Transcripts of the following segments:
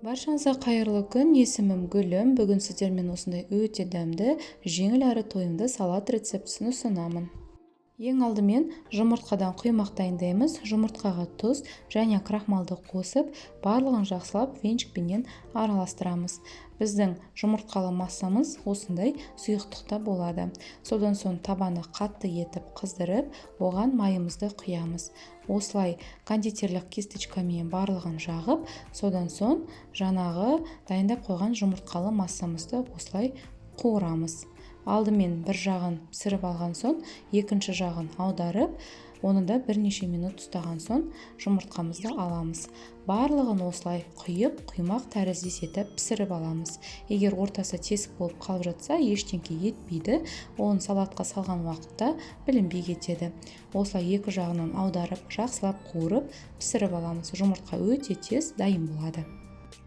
Баршаңызға қайырлы күн. Есімім Гүлім. Бүгін сіздермен осындай өте дәмді, жеңіл әрі тойымды салат рецептісін ұсынамын. Ең алдымен жұмыртқадан құймақ дайындаймыз. Жұмыртқаға тұз және крахмалды қосып, барлығын жақсылап венчикпенен араластырамыз. Біздің жұмыртқалы массамыз осындай сұйықтықта болады. Содан соң табаны қатты етіп қыздырып, оған майымызды құямыз. Осылай кондитерлік кисточкамен барлығын жағып, содан соң жаңағы дайындап қойған жұмыртқалы массамызды осылай қуырамыз. Алдымен бір жағын пісіріп алған соң, екінші жағын аударып, оны да бірнеше минут ұстаған соң жұмыртқамызды аламыз. Барлығын осылай құйып, құймақ тәріздес етіп пісіріп аламыз. Егер ортасы тесік болып қалып жатса, ештеңке етпейді. Оны салатқа салған уақытта білінбей кетеді. Осылай екі жағынан аударып, жақсылап қуырып, пісіріп аламыз. Жұмыртқа өте тез дайын болады.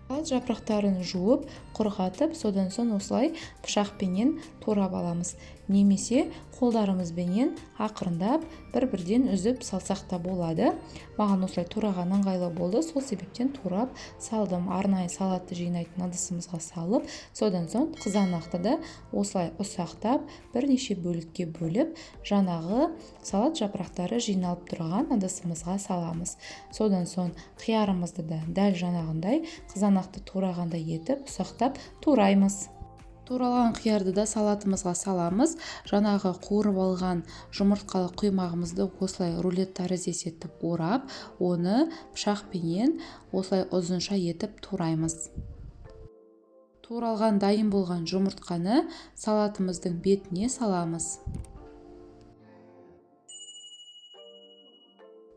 Салат жапырақтарын жуып, құрғатып, содан соң осылай пышақпенен турап аламыз. Немесе қолдарымызбенен ақырындап бір-бірден үзіп салсақ та болады. Маған осылай тураған ыңғайлы болды, сол себептен турап салдым. Арнайы салатты жинайтын ыдысымызға салып, содан соң қызанақты да осылай ұсақтап бірнеше бөлікке бөліп, жаңағы салат жапырақтары жиналып тұрған ыдысымызға саламыз. Содан соң қиярымызды да дәл жаңағындай қызанақты турағандай етіп ұсақтап тураймыз. Туралған қиярды да салатымызға саламыз. Жаңағы қуырып алған жұмыртқалы құймағымызды осылай рулет тәріздес етіп орап, оны пышақпенен осылай ұзынша етіп тураймыз. Туралған дайын болған жұмыртқаны салатымыздың бетіне саламыз.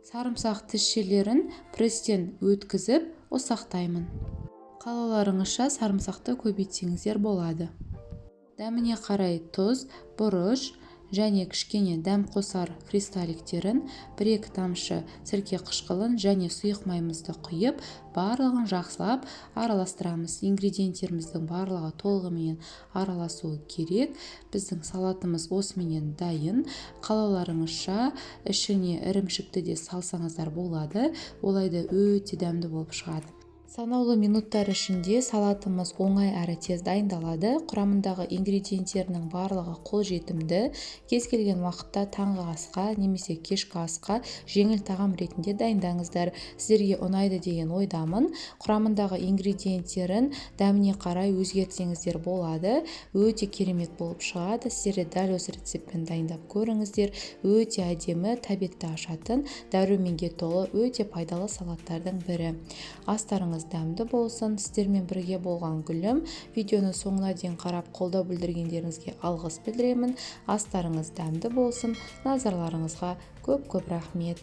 Сарымсақ тісшелерін пресстен өткізіп ұсақтаймын. Қалауларыңызша сарымсақты көбейтсеңіздер болады. Дәміне қарай тұз, бұрыш және кішкене дәм қосар кристалликтерін, 1-2 тамшы сірке қышқылын және сұйық майымызды құйып, барлығын жақсылап араластырамыз. Ингредиенттеріміздің барлығы толығымен араласуы керек. Біздің салатымыз осымен дайын. Қалауларыңызша ішіне ірімшікті де салсаңыздар болады. Олайда өте дәмді болып шығады. Санаулы минуттар ішінде салатымыз оңай әрі тез дайындалады. Құрамындағы ингредиенттерінің барлығы қолжетімді. Кез келген уақытта таңғы асқа немесе кешкі асқа жеңіл тағам ретінде дайындаңыздар. Сіздерге ұнайды деген ойдамын. Құрамындағы ингредиенттерін дәміне қарай өзгертсеңіздер болады. Өте керемет болып шығады. Сіздер дәл осы рецептпен дайындап көріңіздер. Өте әдемі, тәбетті ашатын, дәруменге толы, өте пайдалы салаттардың бірі. Астарыңыз дәмді болсын. Сіздермен бірге болған Гүлім. Видеоны соңына дейін қарап қолдау білдіргендеріңізге алғыс білдіремін. Астарыңыз дәмді болсын. Назарларыңызға көп рахмет.